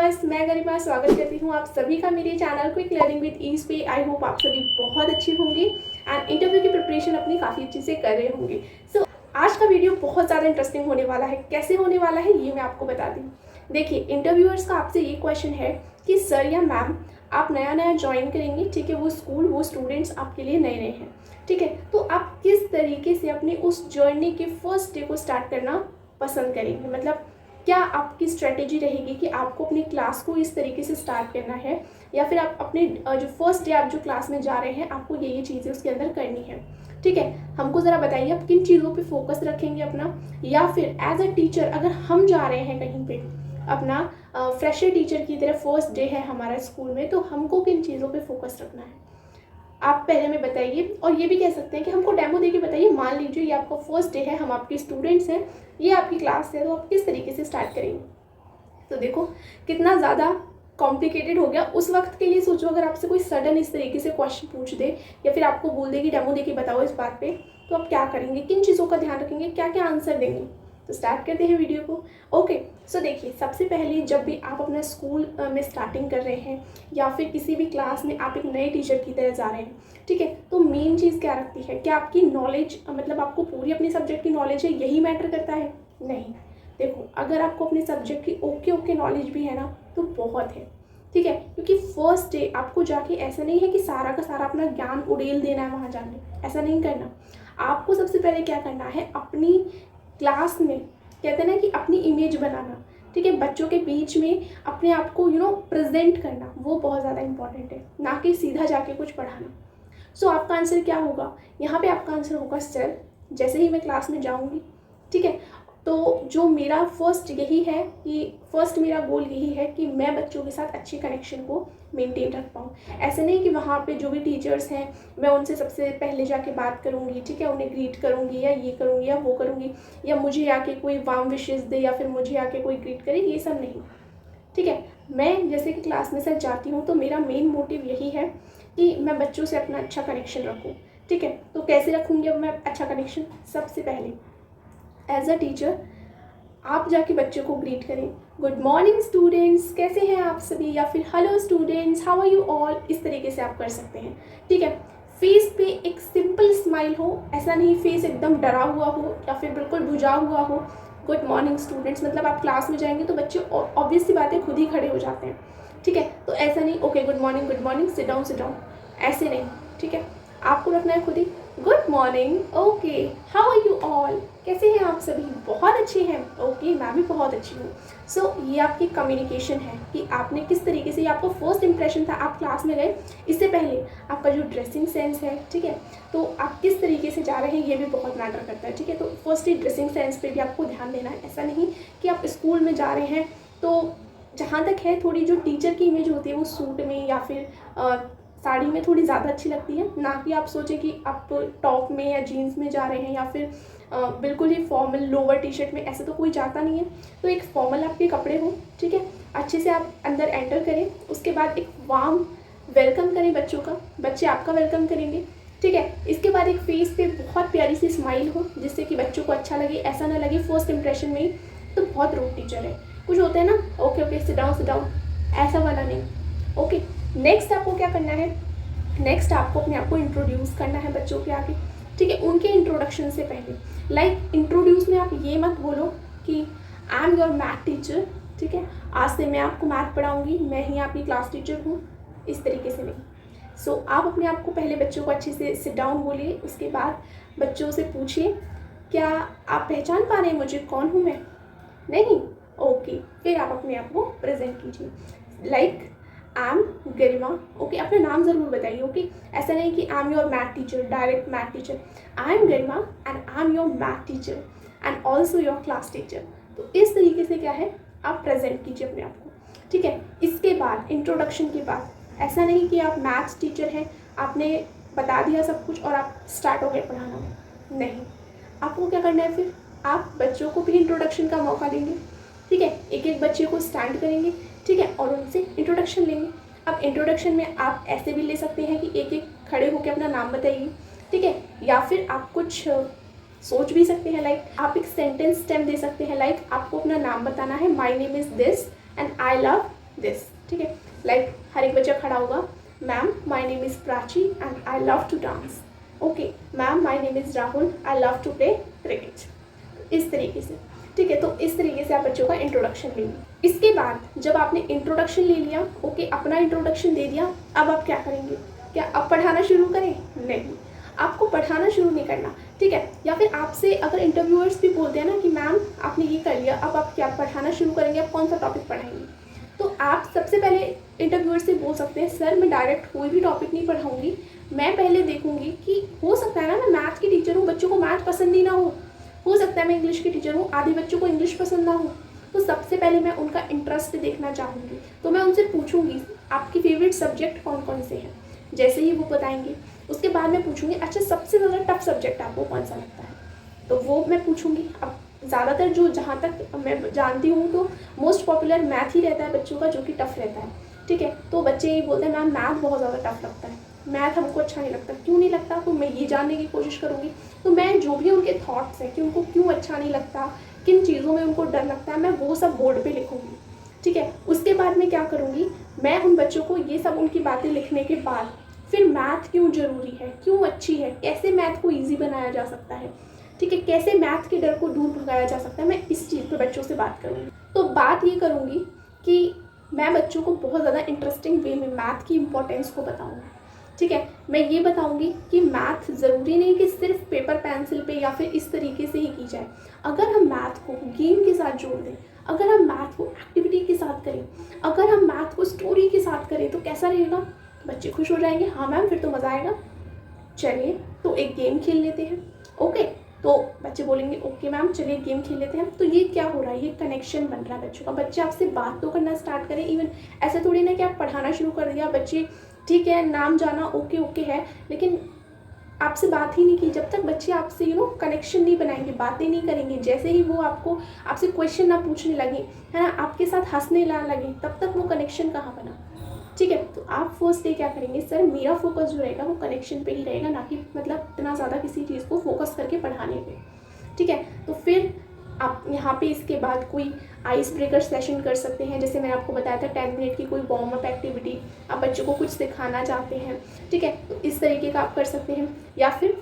Viewers, मैं गरिमा स्वागत करती हूँ आप सभी का मेरे channel quick learning with ease पे। आई होप आप सभी बहुत अच्छे होंगे एंड इंटरव्यू की प्रिपरेशन अपनी काफ़ी अच्छे से कर रहे होंगे। सो आज का वीडियो बहुत ज़्यादा इंटरेस्टिंग होने वाला है। कैसे होने वाला है ये मैं आपको बता दूँ। देखिए, इंटरव्यूअर्स का आपसे ये क्वेश्चन है कि सर या मैम, आप नया ज्वाइन करेंगे, ठीक है, वो स्कूल, वो स्टूडेंट्स आपके लिए नए हैं, ठीक है, तो आप किस तरीके से अपनी उस जर्नी के फर्स्ट डे को स्टार्ट करना पसंद करेंगे। मतलब क्या आपकी स्ट्रेटेजी रहेगी कि आपको अपनी क्लास को इस तरीके से स्टार्ट करना है, या फिर आप अपने जो फर्स्ट डे आप जो क्लास में जा रहे हैं आपको ये चीज़ें उसके अंदर करनी है, ठीक है। हमको ज़रा बताइए आप किन चीज़ों पे फोकस रखेंगे अपना, या फिर एज अ टीचर अगर हम जा रहे हैं कहीं पे अपना फ्रेशर टीचर की तरह, फर्स्ट डे है हमारा स्कूल में, तो हमको किन चीज़ों पे फोकस रखना है आप पहले में बताइए। और ये भी कह सकते हैं कि हमको डेमो देके बताइए। मान लीजिए ये आपका फर्स्ट डे है, हम आपके स्टूडेंट्स हैं, ये आपकी क्लास है, तो आप किस तरीके से स्टार्ट करेंगे। तो देखो कितना ज़्यादा कॉम्प्लिकेटेड हो गया। उस वक्त के लिए सोचो, अगर आपसे कोई सडन इस तरीके से क्वेश्चन पूछ दे या फिर आपको बोल दे कि डेमो देके बताओ इस बात पे, तो आप क्या करेंगे, किन चीज़ों का ध्यान रखेंगे, क्या क्या आंसर देंगे। तो स्टार्ट करते हैं वीडियो को। ओके, सो देखिए, सबसे पहले जब भी आप अपना स्कूल में स्टार्टिंग कर रहे हैं या फिर किसी भी क्लास में आप एक नए टीचर की तरह जा रहे हैं, ठीक है, तो मेन चीज़ क्या रखती है, क्या आपकी नॉलेज, मतलब आपको पूरी अपने सब्जेक्ट की नॉलेज है, यही मैटर करता है। नहीं, देखो, अगर आपको अपने सब्जेक्ट की ओके नॉलेज भी है ना, तो बहुत है, ठीक है, क्योंकि फर्स्ट डे आपको जाके ऐसा नहीं है कि सारा का सारा अपना ज्ञान उड़ेल देना है वहाँ जाके, ऐसा नहीं करना। आपको सबसे पहले क्या करना है, अपनी क्लास में, कहते हैं ना कि अपनी इमेज बनाना, ठीक है, बच्चों के बीच में अपने आप को प्रेजेंट करना, वो बहुत ज़्यादा इंपॉर्टेंट है, ना कि सीधा जाके कुछ पढ़ाना। सो आपका आंसर क्या होगा यहाँ पे, आपका आंसर होगा सर, जैसे ही मैं क्लास में जाऊँगी, ठीक है, तो जो मेरा फर्स्ट यही है कि फर्स्ट मेरा गोल यही है कि मैं बच्चों के साथ अच्छे कनेक्शन को मेंटेन रख पाऊँ। ऐसे नहीं कि वहाँ पे जो भी टीचर्स हैं मैं उनसे सबसे पहले जाके बात करूँगी, ठीक है, उन्हें ग्रीट करूँगी या ये करूँगी या वो करूँगी, या मुझे आके कोई वार्म विशेस दे या फिर मुझे आके कोई ग्रीट करे, ये सब नहीं, ठीक है। मैं जैसे कि क्लास में सर जाती हूँ तो मेरा मेन मोटिव यही है कि मैं बच्चों से अपना अच्छा कनेक्शन रखूँ, ठीक है। तो कैसे रखूँगी अब मैं अच्छा कनेक्शन, सबसे पहले एज अ टीचर आप जाके बच्चों को ग्रीट करें, गुड मॉर्निंग स्टूडेंट्स, कैसे हैं आप सभी, या फिर hello students, how are you all, इस तरीके से आप कर सकते हैं, ठीक है। फेस पे एक सिंपल स्माइल हो, ऐसा नहीं फेस एकदम डरा हुआ हो या फिर बिल्कुल बुझा हुआ हो। गुड मॉर्निंग स्टूडेंट्स मतलब आप क्लास में जाएंगे तो बच्चे ऑब्वियस सी बातें खुद ही खड़े हो जाते हैं, ठीक है। तो ऐसा नहीं okay good morning sit down, ऐसे नहीं, ठीक है, आपको रखना है खुद ही good morning, okay, how are you all, कैसे हैं आप सभी, बहुत अच्छे हैं, ओके, मैं भी बहुत अच्छी हूँ। सो ये आपकी कम्युनिकेशन है कि आपने किस तरीके से, ये आपका फर्स्ट इंप्रेशन था, आप क्लास में गए, इससे पहले आपका जो ड्रेसिंग सेंस है, ठीक है, तो आप किस तरीके से जा रहे हैं ये भी बहुत मैटर करता है, ठीक है। तो फर्स्टली ड्रेसिंग सेंस पे भी आपको ध्यान देना है। ऐसा नहीं कि आप स्कूल में जा रहे हैं तो जहाँ तक है थोड़ी जो टीचर की इमेज होती है वो सूट में या फिर साड़ी में थोड़ी ज़्यादा अच्छी लगती है, ना कि आप सोचें कि आप टॉप में या जीन्स में जा रहे हैं या फिर बिल्कुल ही फॉर्मल लोअर टी शर्ट में, ऐसे तो कोई जाता नहीं है। तो एक फॉर्मल आपके कपड़े हो, ठीक है, अच्छे से आप अंदर एंटर करें, उसके बाद एक वार्म वेलकम करें बच्चों का, बच्चे आपका वेलकम करेंगे, ठीक है। इसके बाद एक फेस पे बहुत प्यारी सी स्माइल हो जिससे कि बच्चों को अच्छा लगे, ऐसा ना लगे फर्स्ट इंप्रेशन में ही तो बहुत रूड टीचर है, कुछ होते हैं ना, ओके सिट डाउन, ऐसा वाला नहीं, ओके। नेक्स्ट आपको क्या करना है, नेक्स्ट आपको अपने आप को इंट्रोड्यूस करना है बच्चों के आगे, ठीक है, उनके इंट्रोडक्शन से पहले। लाइक इंट्रोड्यूस में आप ये मत बोलो कि I am your math teacher, ठीक है, आज से मैं आपको मैथ पढ़ाऊंगी, मैं ही आपकी क्लास टीचर हूँ, इस तरीके से नहीं। सो आप अपने आप को पहले बच्चों को अच्छे से सिट डाउन बोलिए, उसके बाद बच्चों से पूछिए क्या आप पहचान पा रहे हैं मुझे, कौन हूँ मैं, नहीं, ओके, फिर आप अपने आप को प्रेजेंट कीजिए, like I am Garima, okay, अपना नाम ज़रूर बताइए, ओके, ऐसा नहीं कि I am your math teacher, direct math teacher, I am Garima and I am your math teacher and also your class teacher. तो इस तरीके से क्या है, आप प्रेजेंट कीजिए अपने आप को, ठीक है। इसके बाद इंट्रोडक्शन के बाद ऐसा नहीं कि आप मैथ्स टीचर हैं, आपने बता दिया सब कुछ और आप स्टार्ट हो गए पढ़ाना, नहीं, आपको क्या करना है, फिर आप बच्चों को भी इंट्रोडक्शन का मौका देंगे, ठीक है, एक एक बच्चे को स्टैंड करेंगे, ठीक है, और उनसे इंट्रोडक्शन लेंगे। अब इंट्रोडक्शन में आप ऐसे भी ले सकते हैं कि एक एक खड़े होकर अपना नाम बताइए, ठीक है, या फिर आप कुछ सोच भी सकते हैं, लाइक आप एक सेंटेंस स्टेम दे सकते हैं, लाइक आपको अपना नाम बताना है, my name is this and I love this, ठीक है। लाइक हर एक बच्चा खड़ा होगा, ma'am my name is Prachi and I love to dance. Okay ma'am my name is Rahul, I love to play cricket. इस तरीके से, ठीक है। तो इस तरीके से आप बच्चों का इंट्रोडक्शन लेंगे। इसके बाद जब आपने इंट्रोडक्शन ले लिया, ओके, अपना इंट्रोडक्शन दे दिया, अब आप क्या करेंगे? क्या अब पढ़ाना शुरू करें? नहीं, आपको पढ़ाना शुरू नहीं करना, ठीक है। या फिर आपसे अगर इंटरव्यूअर्स भी बोलते हैं ना कि मैम आपने ये कर लिया, अब आप क्या पढ़ाना शुरू करेंगे, आप कौन सा टॉपिक पढ़ाएंगे? तो आप सबसे पहले इंटरव्यूअर से बोल सकते हैं, सर मैं डायरेक्ट कोई भी टॉपिक नहीं पढ़ाऊँगी, मैं पहले देखूँगी कि हो सकता है ना मैं मैथ की टीचर हूँ, बच्चों को मैथ पसंद ही ना हो सकता है मैं इंग्लिश की टीचर हूँ, आधे बच्चों को इंग्लिश पसंद ना हो। तो सबसे पहले मैं उनका इंटरेस्ट देखना चाहूँगी। तो मैं उनसे पूछूंगी आपकी फेवरेट सब्जेक्ट कौन कौन से हैं। जैसे ही वो बताएंगे उसके बाद मैं पूछूंगी अच्छा सबसे ज़्यादा टफ सब्जेक्ट आपको कौन सा लगता है, तो वो मैं पूछूंगी। अब ज़्यादातर जो जहाँ तक मैं जानती हूँ तो मोस्ट पॉपुलर मैथ ही रहता है बच्चों का, जो कि टफ रहता है, ठीक है। तो बच्चे ये बोलते हैं मैम मैथ बहुत ज़्यादा टफ लगता है, मैथ हमको अच्छा नहीं लगता। क्यों नहीं लगता? तो मैं ये जानने की कोशिश करूँगी। तो मैं जो भी उनके थॉट्स हैं कि उनको क्यों अच्छा नहीं लगता, किन चीज़ों में उनको डर लगता है, मैं वो सब बोर्ड पे लिखूँगी, ठीक है। उसके बाद मैं क्या करूँगी, मैं उन बच्चों को ये सब उनकी बातें लिखने के बाद फिर मैथ क्यों ज़रूरी है, क्यों अच्छी है, कैसे मैथ को ईजी बनाया जा सकता है, ठीक है, कैसे मैथ के डर को दूर भगाया जा सकता है, मैं इस चीज़ पे बच्चों से बात करूँगी। तो बात ये करूँगी कि मैं बच्चों को बहुत ज़्यादा इंटरेस्टिंग वे में मैथ की इम्पोर्टेंस को बताऊँगी, ठीक है। मैं ये बताऊंगी कि मैथ ज़रूरी नहीं कि सिर्फ पेपर पेंसिल पे या फिर इस तरीके से ही की जाए। अगर हम मैथ को गेम के साथ जोड़ दें, अगर हम मैथ को एक्टिविटी के साथ करें, अगर हम मैथ को स्टोरी के साथ करें तो कैसा रहेगा? बच्चे खुश हो जाएंगे, हाँ मैम फिर तो मज़ा आएगा, चलिए तो एक गेम खेल लेते हैं। ओके, तो बच्चे बोलेंगे ओके मैम चलिए गेम खेल लेते हैं। तो ये क्या हो रहा है, ये कनेक्शन बन रहा है बच्चों का। बच्चे आपसे बात तो करना स्टार्ट करें। इवन ऐसे थोड़ी ना कि आप पढ़ाना शुरू कर दिया, बच्चे ठीक है नाम जाना ओके ओके है, लेकिन आपसे बात ही नहीं की। जब तक बच्चे आपसे कनेक्शन नहीं बनाएंगे, बातें नहीं करेंगे, जैसे ही वो आपसे क्वेश्चन ना पूछने लगे, है ना, आपके साथ हंसने ना लगे, तब तक वो कनेक्शन कहाँ बना, ठीक है। तो आप फर्स्ट डे क्या करेंगे, सर मेरा फोकस जो रहेगा वो कनेक्शन पे ही रहेगा, ना कि मतलब इतना ज़्यादा किसी चीज़ को फोकस करके पढ़ाने पे, ठीक है। तो फिर आप यहाँ पे इसके बाद कोई आइस ब्रेकर सेशन कर सकते हैं। जैसे मैंने आपको बताया था 10 मिनट की कोई वार्म अप एक्टिविटी, आप बच्चों को कुछ सिखाना चाहते हैं, ठीक है, तो इस तरीके का आप कर सकते हैं। या फिर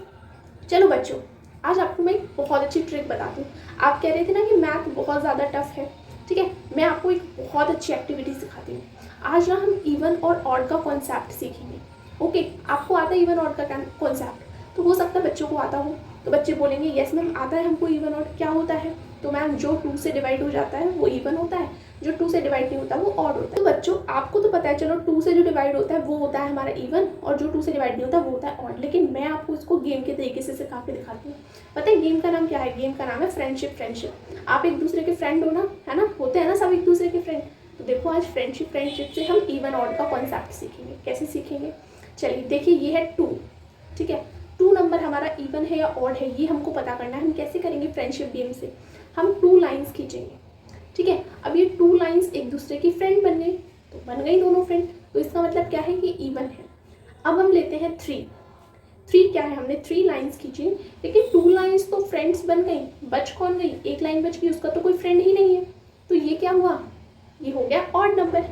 चलो बच्चों आज आपको मैं एक बहुत अच्छी ट्रिक बताती हूँ। आप कह रहे थे ना कि मैथ बहुत ज़्यादा टफ है, ठीक है, मैं आपको एक बहुत अच्छी एक्टिविटी सिखाती हूँ। आज ना हम इवन और ऑड का कॉन्सेप्ट सीखेंगे। ओके, आपको आता है इवन ऑड का कॉन्सेप्ट? तो हो सकता है बच्चों को आता हो, तो बच्चे बोलेंगे यस मैम आता है हमको इवन ऑड। क्या होता है? तो मैम जो 2 से डिवाइड हो जाता है वो इवन होता है, जो 2 से डिवाइड नहीं होता वो ऑड होता है। तो बच्चों आपको तो पता है, चलो 2 से जो डिवाइड होता है वो होता है हमारा इवन, और जो 2 से डिवाइड नहीं होता वो होता है ऑड। लेकिन मैं आपको इसको गेम के तरीके से सिखा के दिखाती हूँ। पता है गेम का नाम क्या है? गेम का नाम है फ्रेंडशिप। फ्रेंडशिप, आप एक दूसरे के फ्रेंड हो ना, है ना, होते हैं ना सब एक दूसरे के फ्रेंड। तो देखो आज फ्रेंडशिप से हम इवन ऑड का कॉन्सेप्ट सीखेंगे। कैसे सीखेंगे? चलिए देखिए, ये है 2, ठीक है, 2 नंबर हमारा इवन है या ऑड है ये हमको पता करना है। हम कैसे करेंगे? फ्रेंडशिप गेम से हम 2 लाइन्स खींचेंगे, ठीक है। अब ये 2 लाइन्स एक दूसरे की फ्रेंड बन गई, तो बन गई दोनों फ्रेंड, तो इसका मतलब क्या है कि इवन है। अब हम लेते हैं 3 क्या है, हमने 3 लाइन्स खींची, लेकिन 2 लाइन्स तो फ्रेंड्स बन गई, बच कौन गई? एक लाइन बच गई, उसका तो कोई फ्रेंड ही नहीं है, तो ये क्या हुआ? ये हो गया ऑड नंबर।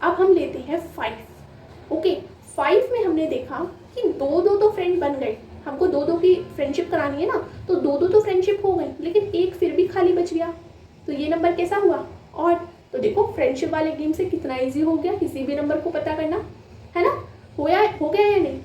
अब हम लेते हैं 5। ओके, 5 में हमने देखा कि 2 तो फ्रेंड बन गए, हमको 2 की फ्रेंडशिप करानी है ना, तो 2 तो फ्रेंडशिप हो गई, लेकिन एक फिर भी खाली बच गया, तो ये नंबर कैसा हुआ? ऑड। तो देखो फ्रेंडशिप वाले गेम से कितना इजी हो गया किसी भी नंबर को पता करना, है ना। हो गया या नहीं?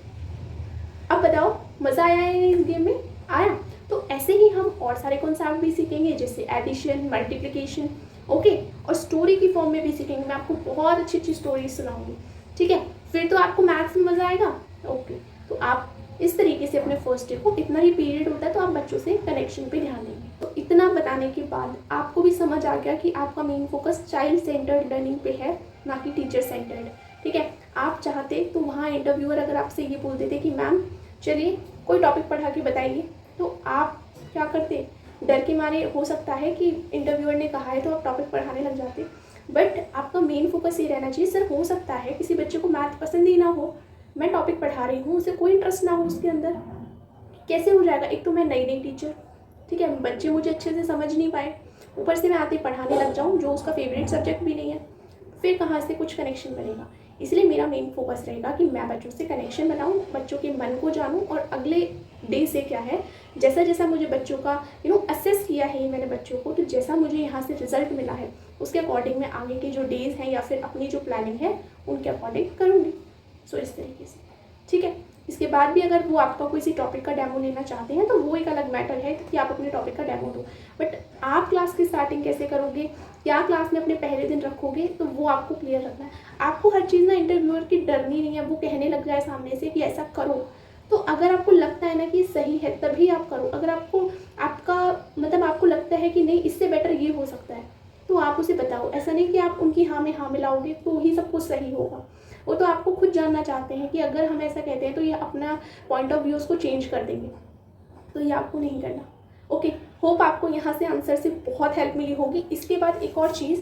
अब बताओ मज़ा आया है इस गेम में? आया। तो ऐसे ही हम और सारे कॉन्सेप्ट भी सीखेंगे, जैसे एडिशन, मल्टीप्लिकेशन, ओके, और स्टोरी की फॉर्म में भी सीखेंगे। मैं आपको बहुत अच्छी अच्छी स्टोरी सुनाऊंगी, ठीक है, फिर तो आपको मैथ्स में मज़ा आएगा। ओके, तो आप इस तरीके से अपने फर्स्ट डे को, इतना ही पीरियड होता है तो आप बच्चों से कनेक्शन पे ध्यान देंगे। तो इतना बताने के बाद आपको भी समझ आ गया कि आपका main focus child centred learning पे है, ना कि टीचर सेंटर्ड, ठीक है। आप चाहते तो वहाँ इंटरव्यूअर अगर आपसे ये बोल देते कि मैम चलिए कोई टॉपिक पढ़ा के बताइए, तो आप क्या करते? डर के मारे हो सकता है कि इंटरव्यूअर ने कहा है तो आप टॉपिक पढ़ाने लग जाते, बट आपका मेन फोकस ये रहना चाहिए सर हो सकता है किसी बच्चे को मैथ पसंद ही ना हो, मैं टॉपिक पढ़ा रही हूँ, उसे कोई इंटरेस्ट ना हो उसके अंदर, कैसे हो जाएगा? एक तो मैं नई टीचर, ठीक है, बच्चे मुझे अच्छे से समझ नहीं पाए, ऊपर से मैं आते पढ़ाने लग जाऊँ जो उसका फेवरेट सब्जेक्ट भी नहीं है, फिर कहाँ से कुछ कनेक्शन बनेगा। इसलिए मेरा मेन फोकस रहेगा कि मैं बच्चों से कनेक्शन बनाऊँ, बच्चों के मन को जानूँ, और अगले डे से क्या है, जैसा जैसा मुझे बच्चों का असेस किया है मैंने बच्चों को, तो जैसा मुझे यहाँ से रिजल्ट मिला है उसके अकॉर्डिंग मैं आगे के जो डेज़ हैं या फिर अपनी जो प्लानिंग है उनके अकॉर्डिंग करूँगी। सो इस तरीके से, ठीक है। इसके बाद भी अगर वो आपका किसी टॉपिक का डेमो लेना चाहते हैं तो वो एक अलग मैटर है कि आप अपने टॉपिक का डेमो दो, बट आप क्लास की स्टार्टिंग कैसे करोगे, क्या क्लास में अपने पहले दिन रखोगे, तो वो आपको क्लियर रखना है। आपको हर चीज़ ना इंटरव्यूअर की डरनी नहीं है, वो कहने लग जाए सामने से कि ऐसा करो, तो अगर आपको लगता है ना कि सही है तभी आप करो। अगर आपको आपको लगता है कि नहीं इससे बेटर ये हो सकता है तो आप उसे बताओ। ऐसा नहीं कि आप उनकी हाँ में हाँ मिलाओगे तो ही सब कुछ सही होगा। वो तो आपको खुद जानना चाहते हैं कि अगर हम ऐसा कहते हैं तो ये अपना पॉइंट ऑफ व्यू उसको चेंज कर देंगे, तो ये आपको नहीं करना। ओके, होप आपको यहाँ से आंसर से बहुत हेल्प मिली होगी। इसके बाद एक और चीज़,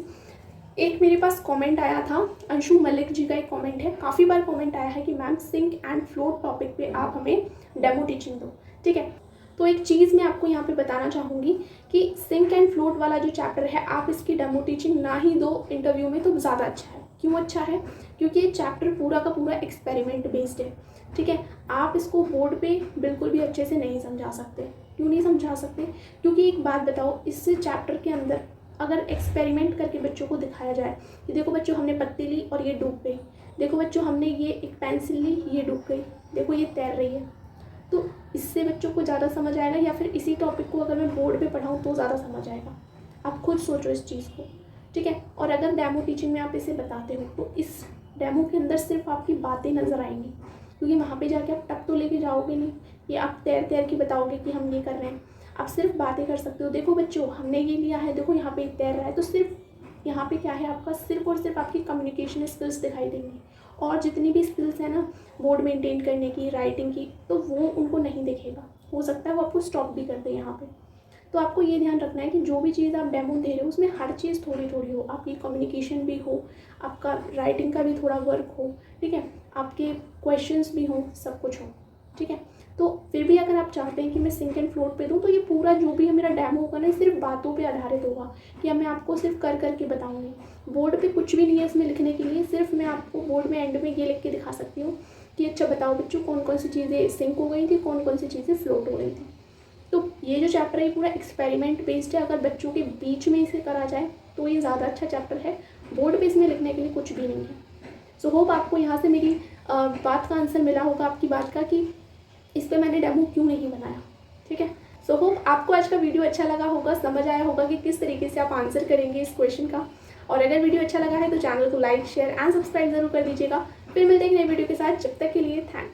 एक मेरे पास कमेंट आया था, अंशु मलिक जी का एक कमेंट है, काफ़ी बार कमेंट आया है कि ma'am sink and float topic पे आप हमें डेमो टीचिंग दो, ठीक है। तो एक चीज़ मैं आपको यहाँ पे बताना चाहूँगी कि सिंक एंड फ्लोट वाला जो चैप्टर है आप इसकी डेमो टीचिंग ना ही दो इंटरव्यू में तो ज़्यादा अच्छा है। क्यों अच्छा है? क्योंकि ये चैप्टर पूरा का पूरा एक्सपेरिमेंट बेस्ड है, ठीक है। आप इसको बोर्ड पे बिल्कुल भी अच्छे से नहीं समझा सकते। क्यों नहीं समझा सकते? क्योंकि एक बात बताओ, इस चैप्टर के अंदर अगर एक्सपेरिमेंट करके बच्चों को दिखाया जाए कि देखो बच्चों हमने पत्ती ली और ये डूब गई, देखो बच्चों हमने ये एक पेंसिल ली ये डूब गई, देखो ये तैर रही है, तो इससे बच्चों को ज़्यादा समझ आएगा, या फिर इसी टॉपिक को अगर मैं बोर्ड पे पढ़ाऊँ तो ज़्यादा समझ आएगा। आप खुद सोचो इस चीज़ को, ठीक है। और अगर डेमो टीचिंग में आप इसे बताते हो तो इस डेमो के अंदर सिर्फ आपकी बातें नज़र आएंगी, क्योंकि वहाँ पे जाके आप टप तो लेके जाओगे नहीं, ये आप तैर तैर के बताओगे कि हम ये कर रहे हैं। आप सिर्फ बातें कर सकते हो, देखो बच्चों हमने ये लिया है, देखो यहाँ पे तैर रहा है, तो सिर्फ यहाँ पे क्या है, आपका सिर्फ और सिर्फ आपकी कम्युनिकेशन स्किल्स दिखाई देंगी, और जितनी भी स्किल्स है ना बोर्ड मेंटेन करने की, राइटिंग की, तो वो उनको नहीं दिखेगा। हो सकता है वो आपको स्टॉप भी कर दे यहाँ पे। तो आपको ये ध्यान रखना है कि जो भी चीज़ आप डेमो दे रहे हो उसमें हर चीज़ थोड़ी थोड़ी हो, आपकी कम्युनिकेशन भी हो, आपका राइटिंग का भी थोड़ा वर्क हो, ठीक है, आपके क्वेश्चंस भी हों, सब कुछ हो, ठीक है। तो फिर भी अगर आप चाहते हैं कि मैं सिंक एंड फ्लोट पे दूँ तो ये पूरा जो भी है मेरा डेमो होगा ना सिर्फ बातों पे आधारित होगा, कि मैं आपको सिर्फ कर करके बताऊँगी। बोर्ड पे कुछ भी नहीं है इसमें लिखने के लिए, सिर्फ मैं आपको बोर्ड में एंड में ये लिख के दिखा सकती हूँ कि अच्छा बताओ बच्चों कौन कौन सी चीज़ें सिंक हो गई थी, कौन कौन सी चीज़ें फ्लोट हो गई थी। तो ये जो चैप्टर है पूरा एक्सपेरिमेंट बेस्ड है, अगर बच्चों के बीच में इसे करा जाए तो ये ज़्यादा अच्छा चैप्टर है। बोर्ड पे इसमें लिखने के लिए कुछ भी नहीं है। सो होप आपको यहाँ से मेरी बात का आंसर मिला होगा, आपकी बात का, कि इस पर मैंने डेमो क्यों नहीं बनाया, ठीक है। सो होप आपको आज का वीडियो अच्छा लगा होगा, समझ आया होगा कि किस तरीके से आप आंसर करेंगे इस क्वेश्चन का। और अगर वीडियो अच्छा लगा है तो चैनल को लाइक शेयर एंड सब्सक्राइब जरूर कर दीजिएगा। फिर मिलते हैं नए वीडियो के साथ, जब तक के लिए थैंक्स।